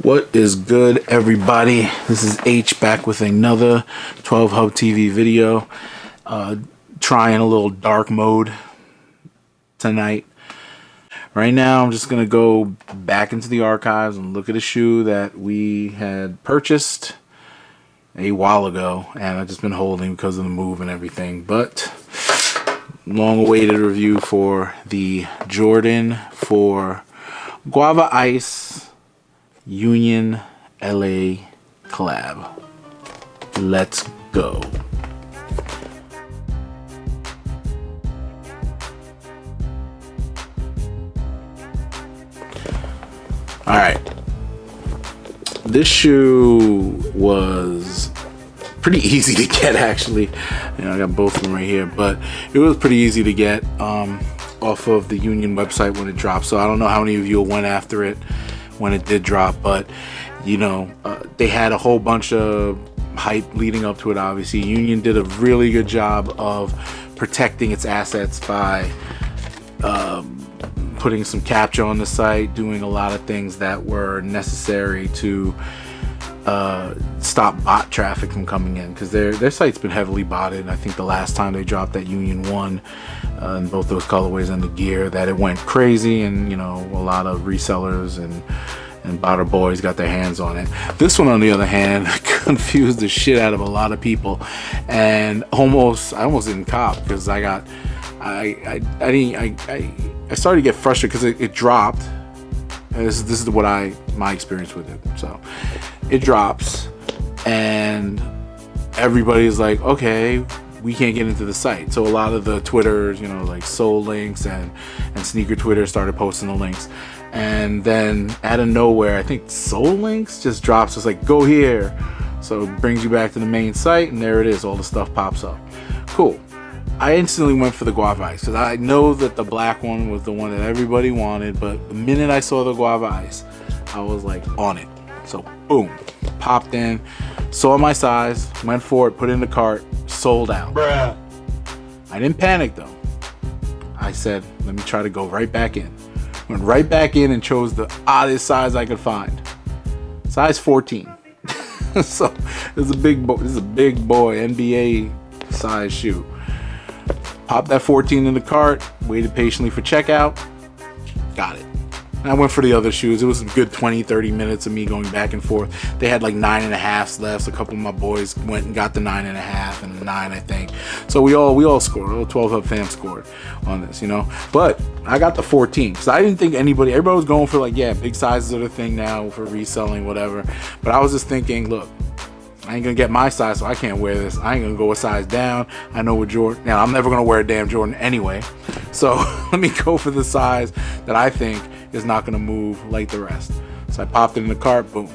What is good, everybody? This is H back with another 12 Hub TV video. Trying a little dark mode tonight. Right now, I'm just going to go back into the archives and look at a shoe that we had purchased a while ago, and I've just been holding because of the move and everything. But long-awaited review for the Jordan for Guava Ice Union LA collab. Let's go. All right, this shoe was pretty easy to get, actually. You know, I got both of them right here, but it was pretty easy to get off of the Union website when it dropped. So I don't know how many of you went after it when it did drop, but you know, they had a whole bunch of hype leading up to it. Obviously, Union did a really good job of protecting its assets by putting some capture on the site, doing a lot of things that were necessary to stop bot traffic from coming in, because their site's been heavily botted. I think the last time they dropped that Union 1 in both those colorways and the gear, that it went crazy, and you know, a lot of resellers and botter boys got their hands on it. This one, on the other hand, confused the shit out of a lot of people, and I almost didn't cop, because I started to get frustrated because it dropped. And this is what my experience with it. So it drops, and everybody's like, okay, we can't get into the site. So a lot of the Twitters, you know, like Soul Links and Sneaker Twitter started posting the links. And then out of nowhere, I think Soul Links just drops. It's like, go here. So it brings you back to the main site, and there it is. All the stuff pops up. Cool. I instantly went for the Guava Ice, because I know that the black one was the one that everybody wanted, but the minute I saw the Guava Ice, I was like on it. So boom, popped in, saw my size, went for it, put it in the cart, sold out. Bruh. I didn't panic though. I said, let me try to go right back in. Went right back in and chose the oddest size I could find. Size 14. So this is a big boy NBA size shoe. Popped that 14 in the cart, waited patiently for checkout, got it. And I went for the other shoes. It was a good 20-30 minutes of me going back and forth. They had like 9.5s left. So a couple of my boys went and got the 9.5 and the 9, I think. So we all scored. All 12 Hub fans scored on this, you know. But I got the 14 because I didn't think everybody was going for like, yeah, big sizes are the thing now for reselling, whatever. But I was just thinking, look, I ain't gonna get my size, so I can't wear this. I ain't gonna go a size down. I know what Jordan. Now I'm never gonna wear a damn Jordan anyway. So let me go for the size that I think is not gonna move like the rest. So I popped it in the cart. Boom.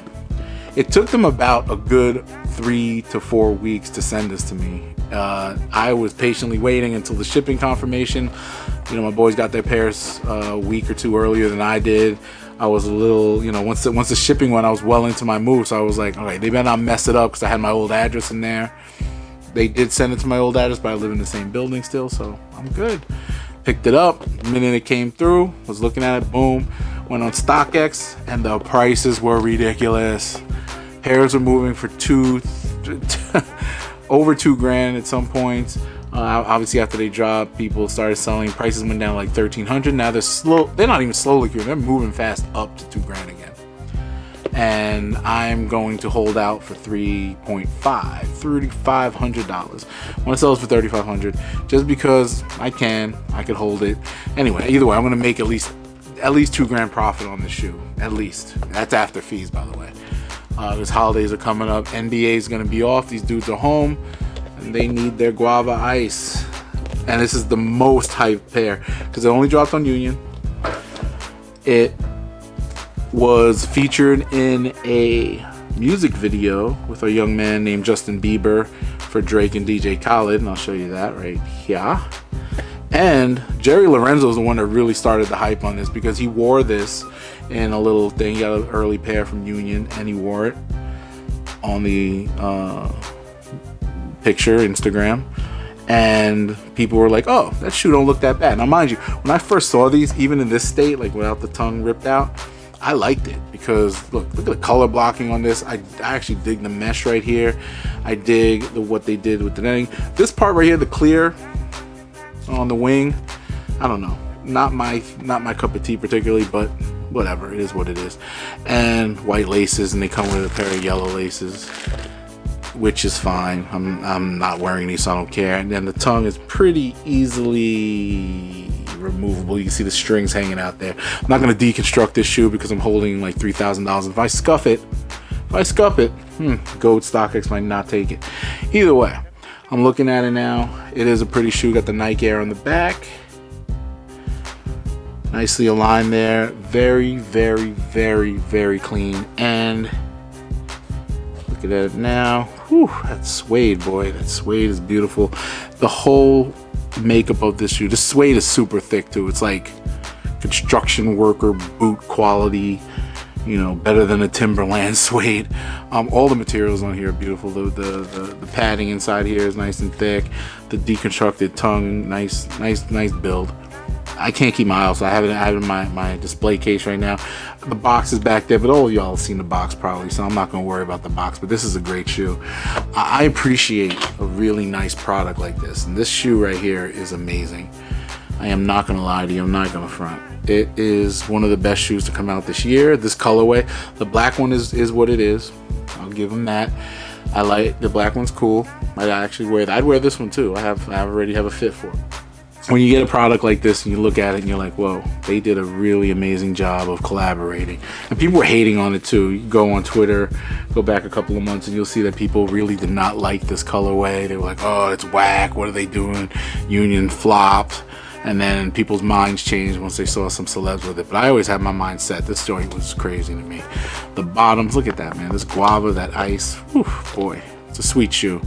It took them about a good 3 to 4 weeks to send this to me. I was patiently waiting until the shipping confirmation. You know, my boys got their pairs a week or two earlier than I did. I was a little, you know, once the shipping went, I was well into my move, so I was like, okay, they better not mess it up, because I had my old address in there. They did send it to my old address, but I live in the same building still, so I'm good. Picked it up, the minute it came through, was looking at it, boom, went on StockX, and the prices were ridiculous. Pairs were moving for over $2,000 at some points. Obviously, after they dropped, people started selling. Prices went down like $1,300. Now they're slow. They're not even slowly queuing. They're moving fast up to $2,000 again. And I'm going to hold out for $3,500. I want to sell this for $3,500 just because I could hold it. Anyway, either way, I'm going to make at least $2,000 profit on this shoe. At least. That's after fees, by the way. Because holidays are coming up. NBA is going to be off. These dudes are home. And they need their Guava Ice. And this is the most hyped pair, because it only dropped on Union. It was featured in a music video with a young man named Justin Bieber for Drake and DJ Khaled, and I'll show you that right here. And Jerry Lorenzo is the one that really started the hype on this, because he wore this in a little thing. He got an early pair from Union, and he wore it on the picture, Instagram, and people were like, oh, that shoe don't look that bad. Now mind you, when I first saw these, even in this state, like without the tongue ripped out, I liked it because look at the color blocking on this. I actually dig the mesh right here. I dig what they did with the netting. This part right here, the clear on the wing, I don't know, not my cup of tea particularly, but whatever, it is what it is. And white laces, and they come with a pair of yellow laces, which is fine. I'm not wearing these, so I don't care. And then the tongue is pretty easily removable. You can see the strings hanging out there. I'm not going to deconstruct this shoe because I'm holding like $3,000. If I scuff it, Gold StockX might not take it. Either way, I'm looking at it now. It is a pretty shoe. Got the Nike Air on the back, nicely aligned there. Very, very, very, very clean. And look at it now. Whew, that suede, boy. That suede is beautiful. The whole makeup of this shoe. This suede is super thick too. It's like construction worker boot quality, you know, better than a Timberland suede. All the materials on here are beautiful. The padding inside here is nice and thick. The deconstructed tongue, nice build. I can't keep my eye off, so I have it in my display case right now. The box is back there, but all of y'all have seen the box probably, so I'm not going to worry about the box. But this is a great shoe. I appreciate a really nice product like this, and this shoe right here is amazing. I am not going to lie to you. I'm not going to front. It is one of the best shoes to come out this year. This colorway, the black one is what it is. I'll give them that. I like the black one's cool. I'd actually wear that. I'd wear this one too. I already have a fit for it. When you get a product like this and you look at it and you're like, whoa, they did a really amazing job of collaborating. And people were hating on it too. You go on Twitter, go back a couple of months, and you'll see that people really did not like this colorway. They were like, oh, it's whack. What are they doing? Union flopped. And then people's minds changed once they saw some celebs with it. But I always had my mind set. This joint was crazy to me. The bottoms, look at that, man. This guava, that ice. Whew, boy, it's a sweet shoe.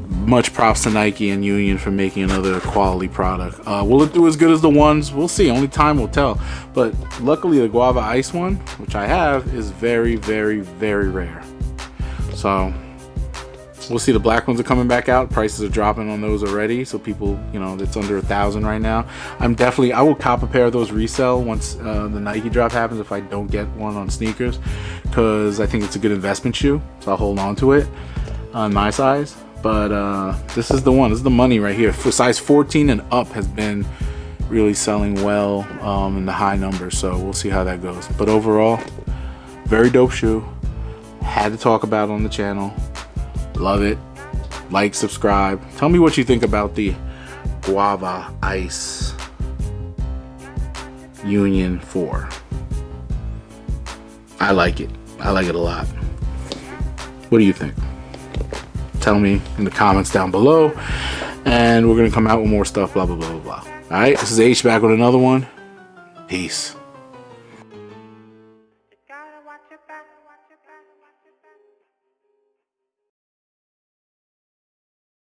Much props to Nike and Union for making another quality product. Will it do as good as the ones? We'll see. Only time will tell. But luckily, the Guava Ice one, which I have, is very, very, very rare. So we'll see. The black ones are coming back out. Prices are dropping on those already. So people, you know, it's under $1,000 right now. I will cop a pair of those resell once the Nike drop happens if I don't get one on sneakers, because I think it's a good investment shoe. So I'll hold on to it on my size. But this is the one. This is the money right here. For size 14 and up has been really selling well in the high numbers. So we'll see how that goes. But overall, very dope shoe. Had to talk about it on the channel. Love it. Like, subscribe. Tell me what you think about the Guava Ice Union 4. I like it. I like it a lot. What do you think? Tell me in the comments down below, and we're gonna come out with more stuff, blah blah blah blah blah. All right, this is H back with another one. Peace.